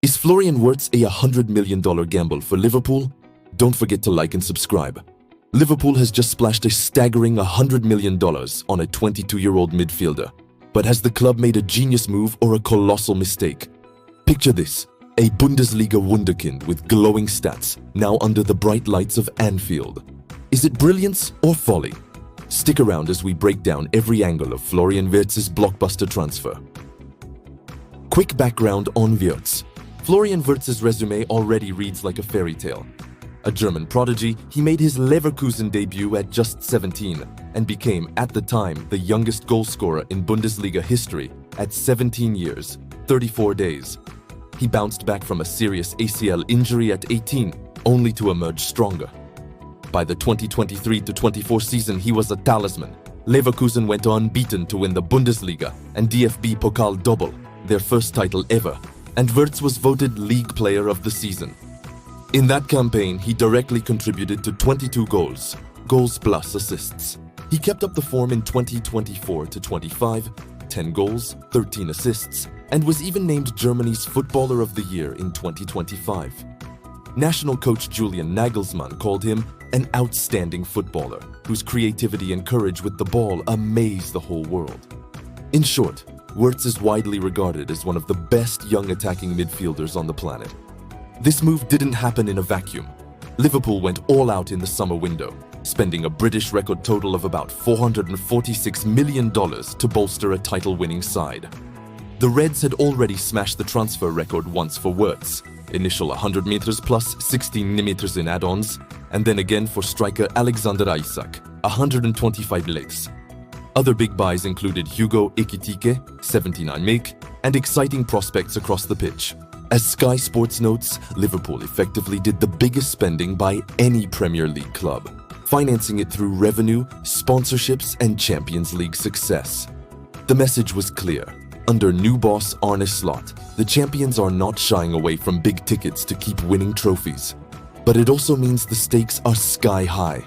Is Florian Wirtz a $100 million gamble for Liverpool? Don't forget to like and subscribe. Liverpool has just splashed a staggering $100 million on a 22-year-old midfielder. But has the club made a genius move or a colossal mistake? Picture this, a Bundesliga wunderkind with glowing stats, now under the bright lights of Anfield. Is it brilliance or folly? Stick around as we break down every angle of Florian Wirtz's blockbuster transfer. Quick background on Wirtz. Florian Wirtz's resume already reads like a fairy tale. A German prodigy, he made his Leverkusen debut at just 17 and became, at the time, the youngest goalscorer in Bundesliga history at 17 years, 34 days. He bounced back from a serious ACL injury at 18, only to emerge stronger. By the 2023-24 season, he was a talisman. Leverkusen went unbeaten to win the Bundesliga and DFB Pokal double, their first title ever, and Wirtz was voted League Player of the Season. In that campaign, he directly contributed to 22 goals plus assists. He kept up the form in 2024-25, 10 goals, 13 assists, and was even named Germany's Footballer of the Year in 2025. National coach Julian Nagelsmann called him an outstanding footballer, whose creativity and courage with the ball amaze the whole world. In short, Wirtz is widely regarded as one of the best young attacking midfielders on the planet. This move didn't happen in a vacuum. Liverpool went all out in the summer window, spending a British record total of about $446 million to bolster a title-winning side. The Reds had already smashed the transfer record once for Wirtz, initial 100 meters plus 16 meters in add-ons, and then again for striker Alexander Isak, 125 legs. Other big buys included Hugo Ekitike, 79 make, and exciting prospects across the pitch. As Sky Sports notes, Liverpool effectively did the biggest spending by any Premier League club, financing it through revenue, sponsorships, and Champions League success. The message was clear. Under new boss Arne Slot, the champions are not shying away from big tickets to keep winning trophies. But it also means the stakes are sky high.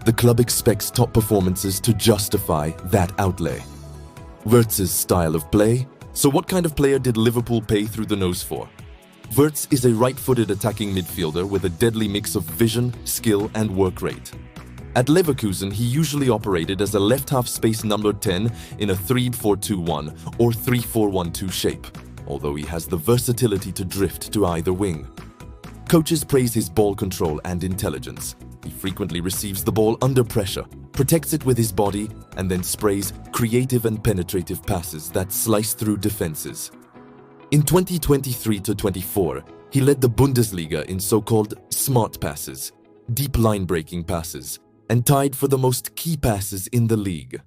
The club expects top performances to justify that outlay. Wirtz's style of play. So what kind of player did Liverpool pay through the nose for? Wirtz is a right-footed attacking midfielder with a deadly mix of vision, skill, and work rate. At Leverkusen, he usually operated as a left-half space number 10 in a 3-4-2-1 or 3-4-1-2 shape, although he has the versatility to drift to either wing. Coaches praise his ball control and intelligence. He frequently receives the ball under pressure, protects it with his body, and then sprays creative and penetrative passes that slice through defenses. In 2023-24, he led the Bundesliga in so-called smart passes, deep line-breaking passes, and tied for the most key passes in the league.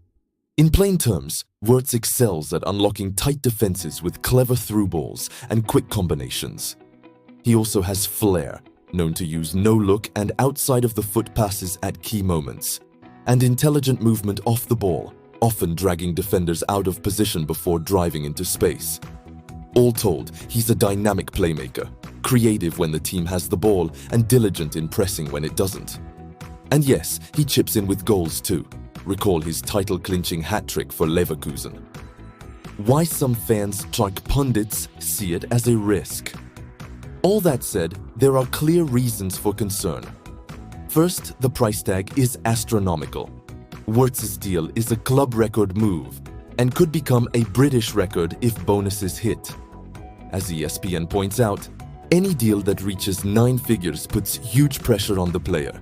In plain terms, Wirtz excels at unlocking tight defenses with clever through balls and quick combinations. He also has flair, known to use no-look and outside-of-the-foot passes at key moments, and intelligent movement off the ball, often dragging defenders out of position before driving into space. All told, he's a dynamic playmaker, creative when the team has the ball and diligent in pressing when it doesn't. And yes, he chips in with goals too. Recall his title-clinching hat-trick for Leverkusen. Why some fans, like pundits, see it as a risk? All that said, there are clear reasons for concern. First, the price tag is astronomical. Wirtz's deal is a club record move and could become a British record if bonuses hit. As ESPN points out, any deal that reaches 9 figures puts huge pressure on the player.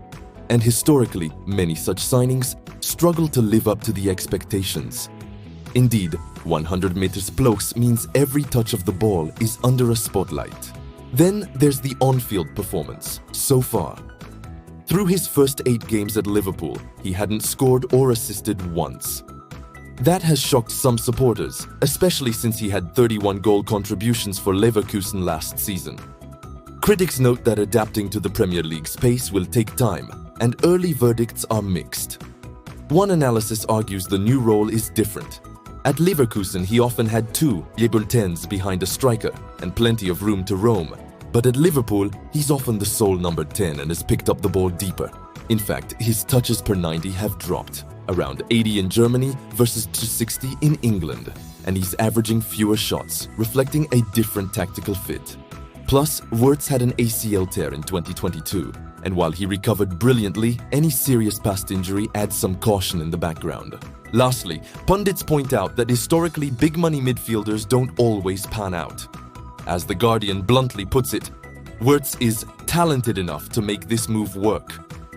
And historically, many such signings struggle to live up to the expectations. Indeed, 100 meters plus means every touch of the ball is under a spotlight. Then there's the on-field performance, so far. Through his first 8 games at Liverpool, he hadn't scored or assisted once. That has shocked some supporters, especially since he had 31 goal contributions for Leverkusen last season. Critics note that adapting to the Premier League's pace will take time, and early verdicts are mixed. One analysis argues the new role is different. At Leverkusen, he often had 2 Jebel-10s behind a striker and plenty of room to roam. But at Liverpool, he's often the sole number 10 and has picked up the ball deeper. In fact, his touches per 90 have dropped, around 80 in Germany versus 260 in England, and he's averaging fewer shots, reflecting a different tactical fit. Plus, Wirtz had an ACL tear in 2022, and while he recovered brilliantly, any serious past injury adds some caution in the background. Lastly, pundits point out that historically big-money midfielders don't always pan out. As The Guardian bluntly puts it, Wirtz is talented enough to make this move work,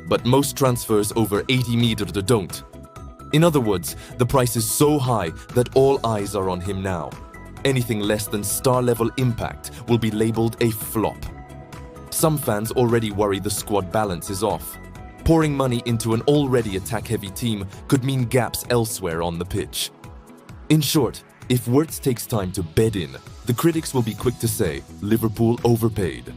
but most transfers over 80 meters don't. In other words, the price is so high that all eyes are on him now. Anything less than star-level impact will be labeled a flop. Some fans already worry the squad balance is off. Pouring money into an already attack-heavy team could mean gaps elsewhere on the pitch. In short, if Wirtz takes time to bed in, the critics will be quick to say Liverpool overpaid.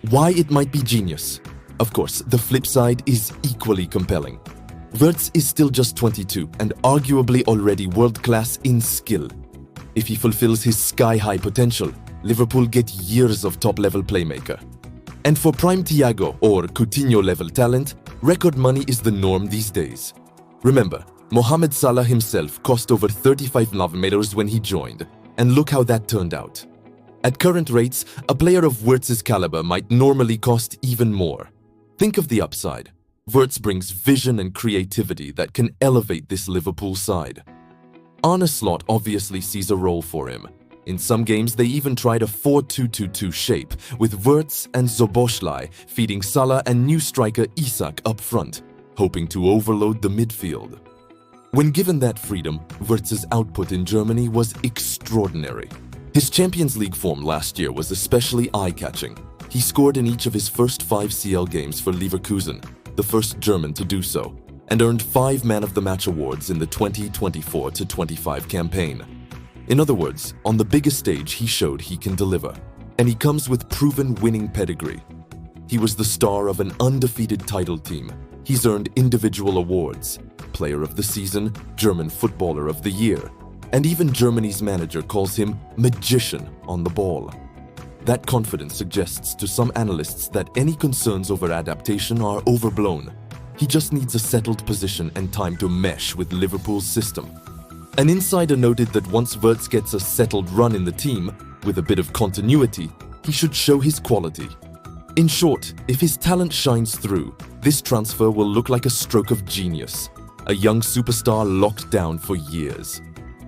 Why it might be genius? Of course, the flip side is equally compelling. Wirtz is still just 22 and arguably already world-class in skill. If he fulfills his sky-high potential, Liverpool get years of top-level playmaker. And for prime Thiago or Coutinho-level talent, record money is the norm these days. Remember, Mohamed Salah himself cost over 35 million when he joined, and look how that turned out. At current rates, a player of Wirtz's caliber might normally cost even more. Think of the upside. Wirtz brings vision and creativity that can elevate this Liverpool side. Arne Slot obviously sees a role for him. In some games, they even tried a 4-2-2-2 shape, with Wirtz and Szoboszlai feeding Salah and new striker Isak up front, hoping to overload the midfield. When given that freedom, Wirtz's output in Germany was extraordinary. His Champions League form last year was especially eye-catching. He scored in each of his first 5 CL games for Leverkusen, the first German to do so, and earned 5 Man of the Match awards in the 2024-25 campaign. In other words, on the biggest stage he showed he can deliver, and he comes with proven winning pedigree. He was the star of an undefeated title team. He's earned individual awards, Player of the Season, German Footballer of the Year, and even Germany's manager calls him magician on the ball. That confidence suggests to some analysts that any concerns over adaptation are overblown. He just needs a settled position and time to mesh with Liverpool's system. An insider noted that once Wirtz gets a settled run in the team, with a bit of continuity, he should show his quality. In short, if his talent shines through, this transfer will look like a stroke of genius. A young superstar locked down for years.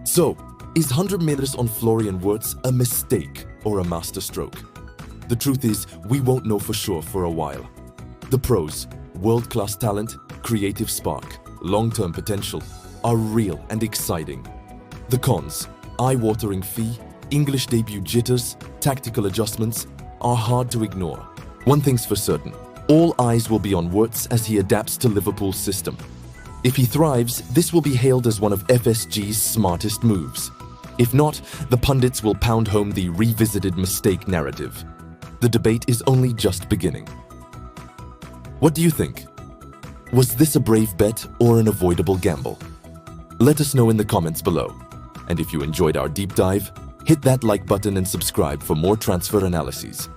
So, is 100 meters on Florian Wirtz a mistake or a masterstroke? The truth is, we won't know for sure for a while. The pros, world-class talent, creative spark, long-term potential, are real and exciting. The cons, eye-watering fee, English debut jitters, tactical adjustments, are hard to ignore. One thing's for certain, all eyes will be on Wirtz as he adapts to Liverpool's system. If he thrives, this will be hailed as one of FSG's smartest moves. If not, the pundits will pound home the revisited mistake narrative. The debate is only just beginning. What do you think? Was this a brave bet or an avoidable gamble? Let us know in the comments below. And if you enjoyed our deep dive, hit that like button and subscribe for more transfer analyses.